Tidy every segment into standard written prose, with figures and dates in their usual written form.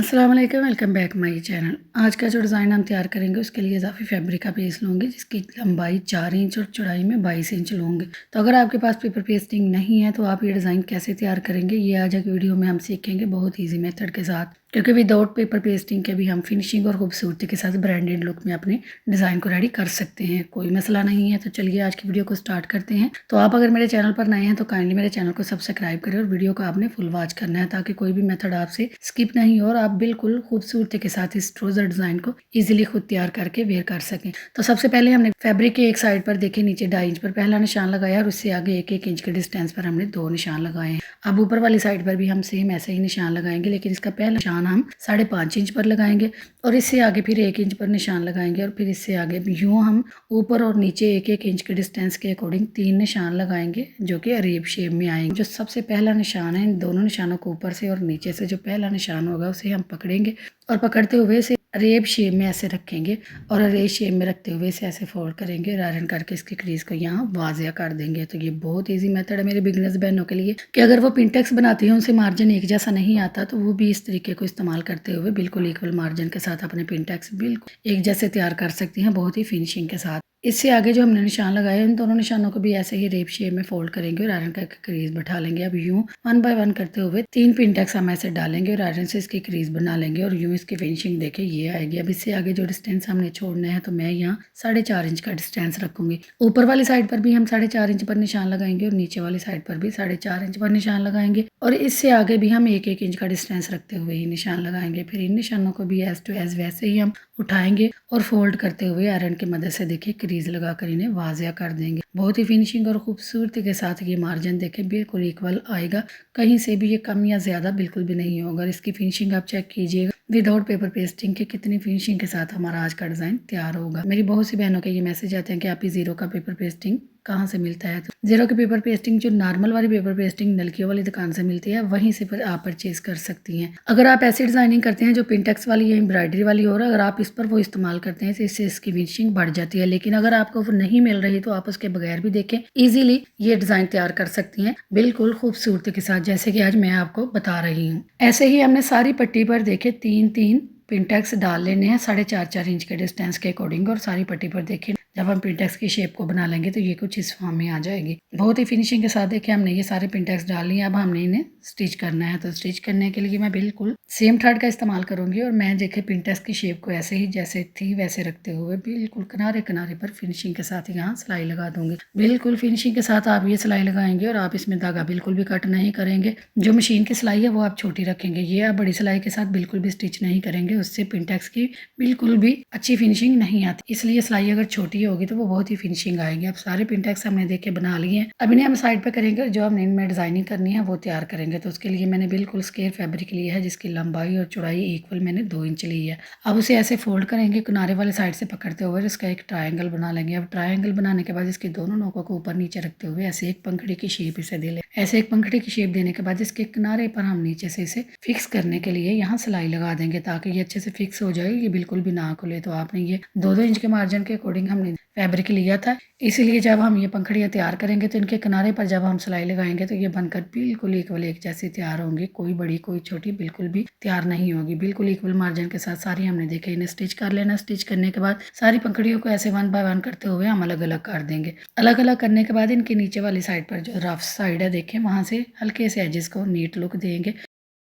अस्सलाम वालेकुम, welcome back my channel. आज का जो डिज़ाइन हम तैयार करेंगे उसके लिए इजाफी फैब्रिक का पीस लूँगी जिसकी लंबाई 4 इंच और चौड़ाई में 22 इंच लूँगी। तो अगर आपके पास पेपर पेस्टिंग नहीं है तो आप ये डिज़ाइन कैसे तैयार करेंगे ये आज की वीडियो में हम सीखेंगे बहुत ईजी मेथड के साथ, क्योंकि विदाउट पेपर पेस्टिंग के भी हम फिनिशिंग और खूबसूरती के साथ ब्रांडेड लुक में अपने डिज़ाइन को रेडी कर सकते हैं। कोई मसला नहीं है। तो चलिए आज की वीडियो को स्टार्ट करते हैं। तो आप अगर मेरे चैनल पर नए हैं तो काइंडली मेरे चैनल को सब्सक्राइब करें और वीडियो को आपने फुल वॉच करना है ताकि कोई भी मेथड आपसे स्किप नहीं हो और आप बिल्कुल खूबसूरती के साथ इस ट्राउजर डिज़ाइन को ईजिली खुद तैयार करके वेयर कर सकें। तो सबसे पहले हमने फैब्रिक के एक साइड पर देखिए नीचे 2.5 इंच पर पहला निशान लगाया और उससे आगे 1-1 इंच के डिस्टेंस पर हमने 2 निशान लगाए हैं। अब ऊपर वाली साइड पर भी हम सेम ऐसे ही निशान लगाएंगे, लेकिन इसका पहला निशान हम 5.5 इंच पर लगाएंगे और इससे आगे फिर 1 इंच पर निशान लगाएंगे और फिर इससे आगे यूँ हम ऊपर और नीचे 1-1 इंच के डिस्टेंस के अकॉर्डिंग 3 निशान लगाएंगे जो कि अरेब शेप में आएंगे। जो सबसे पहला निशान है इन दोनों निशानों को ऊपर से और नीचे से जो पहला निशान होगा उसे हम पकड़ेंगे और पकड़ते हुए इसे अरेब शेप में ऐसे रखेंगे और अरेब शेप में रखते हुए इसे ऐसे फोल्ड करेंगे और आयरन करके इसकी क्रीज को यहाँ वाजिया कर देंगे। तो ये बहुत इजी मेथड है मेरे बिगनर्स बहनों के लिए कि अगर वो पिंटेक्स बनाती हैं उनसे मार्जिन एक जैसा नहीं आता तो वो भी इस तरीके को इस्तेमाल करते हुए बिल्कुल इक्वल मार्जिन के साथ अपने पिंटेक्स बिल्कुल एक जैसे तैयार कर सकती हैं बहुत ही फिनिशिंग के साथ। इससे आगे जो हमने निशान लगाए इन दोनों निशानों को भी ऐसे ही रेप शेप में फोल्ड करेंगे और आयरन करके क्रीज बैठा लेंगे। अब यूं 1 बाय 1 करते हुए 3 पिंटेक्स हम ऐसे डालेंगे और आयरन से इसकी क्रीज बना लेंगे और यूं इसकी फिनिशिंग देखे ये आएगी। अब इससे आगे जो डिस्टेंस हमने छोड़ना है तो मैं यहाँ 4.5 इंच का डिस्टेंस रखूंगी। ऊपर वाली साइड पर भी हम 4.5 इंच पर निशान लगाएंगे और नीचे वाली साइड पर भी 4.5 इंच पर निशान लगाएंगे और इससे आगे भी हम 1-1 इंच का डिस्टेंस रखते हुए ही निशान लगाएंगे। फिर इन निशानों को भी एज टू एज वैसे ही हम उठाएंगे और फोल्ड करते हुए आयरन की मदद से देखिए क्रीज लगाकर इन्हें वाजिया कर देंगे। बहुत ही फिनिशिंग और खूबसूरती के साथ ये मार्जिन देखे बिल्कुल इक्वल आएगा, कहीं से भी ये कम या ज्यादा बिल्कुल भी नहीं होगा। इसकी फिनिशिंग आप चेक कीजिएगा विदाउट पेपर पेस्टिंग के कितनी फिनिशिंग के साथ हमारा आज का डिजाइन तैयार होगा। मेरी बहुत सी बहनों के ये मैसेज आते हैं कि आप ही जीरो का पेपर पेस्टिंग कहाँ से मिलता है। तो जीरो की पेपर पेस्टिंग जो नॉर्मल वाली पेपर पेस्टिंग नलकियों वाली दुकान से मिलती है वहीं से पर आप परचेज कर सकती हैं। अगर आप ऐसी डिजाइनिंग करते हैं जो पिंटेक्स वाली या एम्ब्रॉयडरी वाली हो रहा है, अगर आप इस पर वो इस्तेमाल करते हैं तो इससे इसकी फिनिशिंग बढ़ जाती है। लेकिन अगर आपको वो नहीं मिल रही तो आप उसके बगैर भी देखें इजीली ये डिजाइन तैयार कर सकती हैं बिल्कुल खूबसूरती के साथ, जैसे कि आज मैं आपको बता रही हूँ। ऐसे ही हमने सारी पट्टी पर देखे 3-3 पिंटेक्स डाल लेने हैं 4.5 इंच के डिस्टेंस के अकॉर्डिंग और सारी पट्टी पर देखिए जब हम पिंटेक्स की शेप को बना लेंगे तो ये कुछ इस फॉर्म में आ जाएगी। बहुत ही फिनिशिंग के साथ देखिए हमने ये सारे पिंटेक्स डाल लिए। अब हमने इन्हें स्टिच करना है। तो स्टिच करने के लिए मैं बिल्कुल सेम थ्रेड का इस्तेमाल करूंगी और मैं देखिए पिंटेक्स की शेप को ऐसे ही जैसे थी वैसे रखते हुए बिल्कुल किनारे किनारे पर फिनिशिंग के साथ यहाँ सिलाई लगा दूंगी। बिल्कुल फिनिशिंग के साथ आप ये सिलाई लगाएंगे और आप इसमें धागा बिल्कुल भी कट नहीं करेंगे। जो मशीन की सिलाई है वो आप छोटी रखेंगे, ये आप बड़ी सिलाई के साथ बिल्कुल भी स्टिच नहीं करेंगे, उससे पिंटेक्स की बिल्कुल भी अच्छी फिनिशिंग नहीं आती। इसलिए सिलाई अगर छोटी होगी तो वो बहुत ही फिनिशिंग आएगी। अब सारे पिंटेक्स हमने देखे बना लिए हैं। अब इन्हें हम साइड पे करेंगे, जो हमने इनमें डिजाइनिंग करनी है वो तैयार करेंगे। तो उसके लिए मैंने बिल्कुल स्क्वायर फैब्रिक लिया है जिसकी लंबाई और चौड़ाई इक्वल मैंने 2 इंच ली है। अब उसे ऐसे फोल्ड करेंगे, किनारे वाले साइड से पकड़ते हुए इसका एक ट्रायंगल बना लेंगे। अब ट्रायंगल बनाने के बाद इसके दोनों नोकों को ऊपर नीचे रखते हुए ऐसे एक पंखड़ी की शेप इसे दे ले। ऐसे एक पंखड़ी की शेप देने के बाद इसके किनारे पर हम नीचे से इसे फिक्स करने के लिए यहाँ सिलाई लगा देंगे ताकि ये अच्छे से फिक्स हो जाए, ये बिल्कुल भी ना खुले। तो आपने ये 2-2 इंच के मार्जिन के अकॉर्डिंग हमने फैब्रिक लिया था, इसीलिए जब हम ये पंखड़ियाँ तैयार करेंगे तो इनके किनारे पर जब हम सिलाई लगाएंगे तो ये बनकर बिल्कुल इक्वल एक जैसी तैयार होंगी, कोई बड़ी कोई छोटी बिल्कुल भी तैयार नहीं होगी। बिल्कुल इक्वल मार्जिन के साथ सारी हमने देखे। इन्हें स्टिच कर लेना। स्टिच करने के बाद सारी पंखड़ियों को ऐसे 1 बाय 1 करते हुए हम अलग अलग कर देंगे। अलग अलग करने के बाद इनके नीचे वाली साइड पर जो रफ साइड है देखें वहाँ से हल्के से एजेस को नीट लुक देंगे।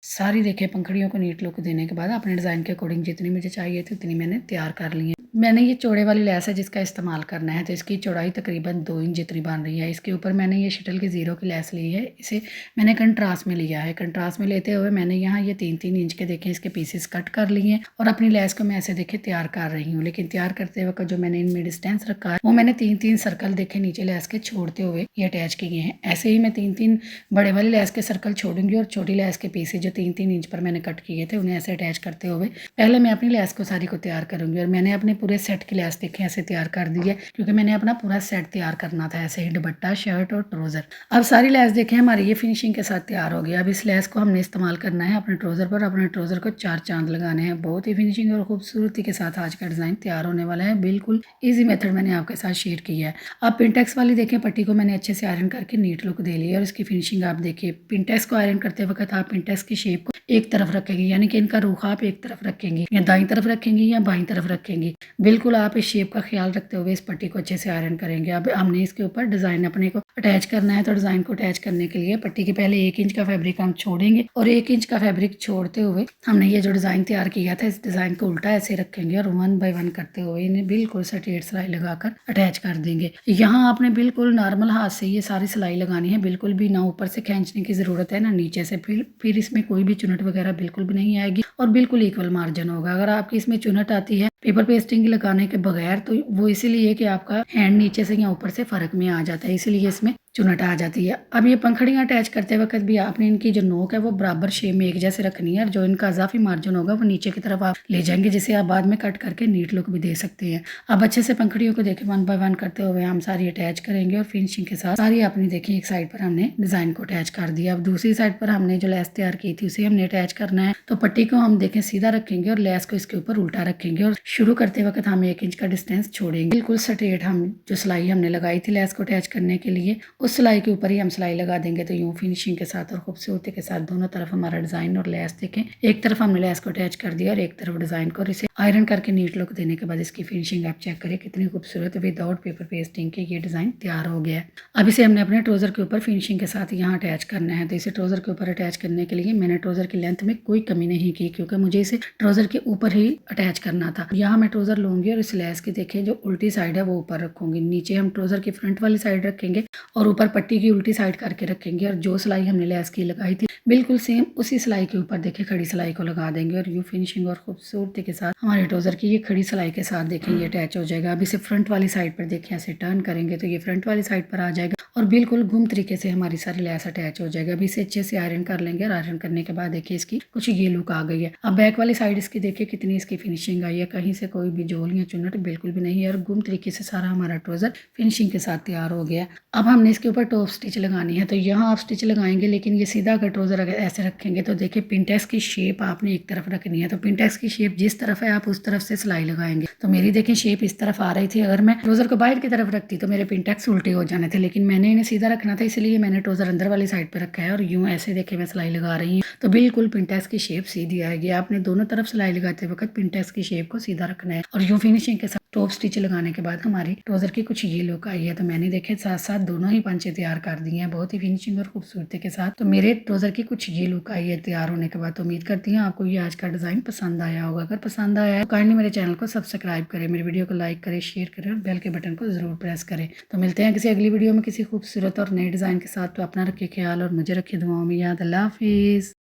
सारी देखें पंखड़ियों को नीट लुक देने के बाद अपने डिज़ाइन के अकॉर्डिंग जितनी मुझे चाहिए थी उतनी मैंने तैयार कर ली है। मैंने ये चौड़े वाली लेस है जिसका इस्तेमाल करना है, तो इसकी चौड़ाई तकरीबन 2 इंच जितनी बन रही है। इसके ऊपर मैंने ये शटल की जीरो की लेस ली है, इसे मैंने कंट्रास्ट में लिया है। कंट्रास्ट में लेते हुए मैंने यहाँ ये 3-3 इंच के देखें इसके पीसेस कट कर लिए हैं और अपनी लेस को मैं ऐसे देखे तैयार कर रही हूँ। लेकिन तैयार करते वक्त जो मैंने इनमें डिस्टेंस रखा है वो मैंने 3-3 सर्कल देखे नीचे लेस के छोड़ते हुए ये अटैच किए हैं। ऐसे ही मैं 3-3 बड़े वाली लेस के सर्कल छोड़ूंगी और छोटी लेस के पीसेस जो 3-3 इंच पर मैंने कट किए थे उन्हें ऐसे अटैच करते हुए पहले मैं अपनी लेस को सारी को तैयार करूंगी। और मैंने अपने पूरे सेट की लैस देखें ऐसे तैयार कर दी है, क्योंकि मैंने अपना पूरा सेट तैयार करना था ऐसे ही, दुपट्टा, शर्ट और ट्राउज़र। अब सारी लैस देखें हमारी ये फिनिशिंग के साथ तैयार हो गई। अब इस लैस को हमने इस्तेमाल करना है अपने ट्राउज़र पर। अपने ट्राउज़र को 4 चांद लगाने हैं। बहुत ही फिनिशिंग और खूबसूरती के साथ आज का डिज़ाइन तैयार होने वाला है। बिल्कुल ईजी मेथड मैंने आपके साथ शेयर किया है। अब पिनटेक्स वाली देखें पट्टी को मैंने अच्छे से आयरन करके नीट लुक दे लिया और इसकी फिनिशिंग आप देखिए। पिनटेक्स को आयरन करते वक्त आप पिनटेक्स की शेप को एक तरफ रखेंगे, यानी कि इनका रुख आप एक तरफ रखेंगे, या दाईं तरफ रखेंगी या बाईं तरफ रखेंगी। बिल्कुल आप इस शेप का ख्याल रखते हुए इस पट्टी को अच्छे से आयरन करेंगे। अब हमने इसके ऊपर डिज़ाइन अपने को अटैच करना है, तो डिज़ाइन को अटैच करने के लिए पट्टी के पहले 1 इंच का फैब्रिक हम छोड़ेंगे और 1 इंच का फैब्रिक छोड़ते हुए हमने ये जो डिज़ाइन तैयार किया था इस डिज़ाइन को उल्टा ऐसे रखेंगे और 1 बाय 1 करते हुए इन्हें बिल्कुल स्ट्रेट सिलाई लगाकर अटैच कर देंगे। यहाँ आपने बिल्कुल नॉर्मल हाथ से ये सारी सिलाई लगानी है, बिल्कुल भी ना ऊपर से खींचने की ज़रूरत है ना नीचे से। फिर इसमें कोई भी चुनट वगैरह बिल्कुल भी नहीं आएगी और बिल्कुल इक्वल मार्जिन होगा। अगर आपकी इसमें चुनट आती है पेपर पेस्टिंग लगाने के बगैर, तो वो इसीलिए कि आपका हैंड नीचे से या ऊपर से फ़र्क में आ जाता है, इसीलिए इसमें चुनट आ जाती है। अब ये पंखड़ियाँ अटैच करते वक्त भी आपने इनकी जो नोक है वो बराबर शेप में एक जैसे रखनी है और जो इनका इजाफी मार्जिन होगा वो नीचे की तरफ आप ले जाएंगे, जिसे आप बाद में कट करके नीट लुक भी दे सकते हैं। अब अच्छे से पंखड़ियों को देखें 1 बाय 1 करते हुए हम सारी अटैच करेंगे और फिनिशिंग के साथ सारी आपने देखी एक साइड पर हमने डिज़ाइन को अटैच कर दिया। अब दूसरी साइड पर हमने जो लेस तैयार की थी उसे हमने अटैच करना है, तो पट्टी को हम देखें सीधा रखेंगे और लेस को इसके ऊपर उल्टा रखेंगे और शुरू करते वक्त हम 1 इंच का डिस्टेंस छोड़ेंगे। बिल्कुल स्ट्रेट हम जो सिलाई हमने लगाई थी लेस को अटैच करने के लिए उस सिलाई के ऊपर ही हम सिलाई लगा देंगे। तो यूँ फिनिशिंग के साथ और खूबसूरती के साथ दोनों तरफ हमारा डिज़ाइन और लेस देखें, एक तरफ हमने लेस को अटैच कर दिया और एक तरफ डिज़ाइन को, और इसे आयरन करके नीट लुक देने के बाद इसकी फिनिशिंग आप चेक करिए कितनी खूबसूरत विदाउट पेपर पेस्टिंग के ये डिज़ाइन तैयार हो गया है। अब इसे हमने अपने ट्राउज़र के ऊपर फिनिशिंग के साथ यहाँ अटैच करना है। तो इसे ट्राउज़र के ऊपर अटैच करने के लिए मैंने ट्राउज़र की लेंथ में कोई कमी नहीं की, क्योंकि मुझे इसे ट्राउज़र के ऊपर ही अटैच करना था। यहाँ मैं ट्राउज़र लूँगी और इस लेस की देखिए जो उल्टी साइड है वो ऊपर रखूँगी, नीचे हम ट्राउज़र की फ्रंट वाली साइड रखेंगे और ऊपर पट्टी की उल्टी साइड करके रखेंगे। और जो सिलाई हमने लेस की लगाई थी बिल्कुल सेम उसी सिलाई के ऊपर देखिए खड़ी सिलाई को लगा देंगे और यूँ फिनिशिंग और खूबसूरती के साथ हमारे ट्राउज़र की ये खड़ी सिलाई के साथ देखें ये अटैच हो जाएगा। अब इसे फ्रंट वाली साइड पर देखिए ऐसे टर्न करेंगे तो ये फ्रंट वाली साइड पर आ जाएगा और बिल्कुल घूम तरीके से हमारी सारी लेस अटैच हो जाएगा। अभी इसे अच्छे से आयरन कर लेंगे और आयरन करने के बाद देखिए इसकी कुछ ये लुक आ गई है। अब बैक वाली साइड इसकी देखिए कितनी इसकी फिनिशिंग आई है, कहीं से कोई भी जोल या चुन्नट बिल्कुल भी नहीं है और घूम तरीके से सारा हमारा ट्राउज़र फिनिशिंग के साथ तैयार हो गया। अब हमने इसके ऊपर टॉप स्टिच लगानी है, तो यहाँ आप स्टिच लगाएंगे लेकिन ये सीधा अगर ट्राउज़र अगर ऐसे रखेंगे तो देखिए पिनटेक्स की शेप आपने एक तरफ रखनी है। तो पिनटेक्स की शेप जिस तरफ है आप उस तरफ से सिलाई लगाएंगे। तो मेरी देखें शेप इस तरफ आ रही थी, अगर मैं ट्राउज़र को बाहर की तरफ रखती तो मेरे पिनटेक्स उल्टे हो जाने थे, लेकिन मैंने इन्हें सीधा रखना था इसलिए मैंने ट्राउज़र अंदर वाली साइड पर रखा है और यूँ ऐसे देखे मैं सिलाई लगा रही हूँ तो बिल्कुल पिनटेक्स की शेप सीधी आएगी। आपने दोनों तरफ सिलाई लगाते वक्त पिनटेक्स की शेप को सीधा रखना है और यूँ फिनिशिंग के साथ टॉप स्टिच लगाने के बाद हमारी ट्राउज़र की कुछ ये लुक आई है। तो मैंने देखे साथ साथ दोनों ही पंचे तैयार कर दिए हैं बहुत ही फिनिशिंग और खूबसूरती के साथ। तो मेरे ट्राउज़र की कुछ ये लुक आई है तैयार होने के बाद। तो उम्मीद करती हूँ आपको ये आज का डिज़ाइन पसंद आया होगा। अगर पसंद आया है तो काइंडली मेरे चैनल को सब्सक्राइब करें, मेरे वीडियो को लाइक करें, शेयर करें और बेल के बटन को ज़रूर प्रेस करें। तो मिलते हैं किसी अगली वीडियो में किसी खूबसूरत और नए डिज़ाइन के साथ। तो अपना रखिए ख्याल और मुझे रखिए दुआओं में याद। अल्लाह हाफिज़।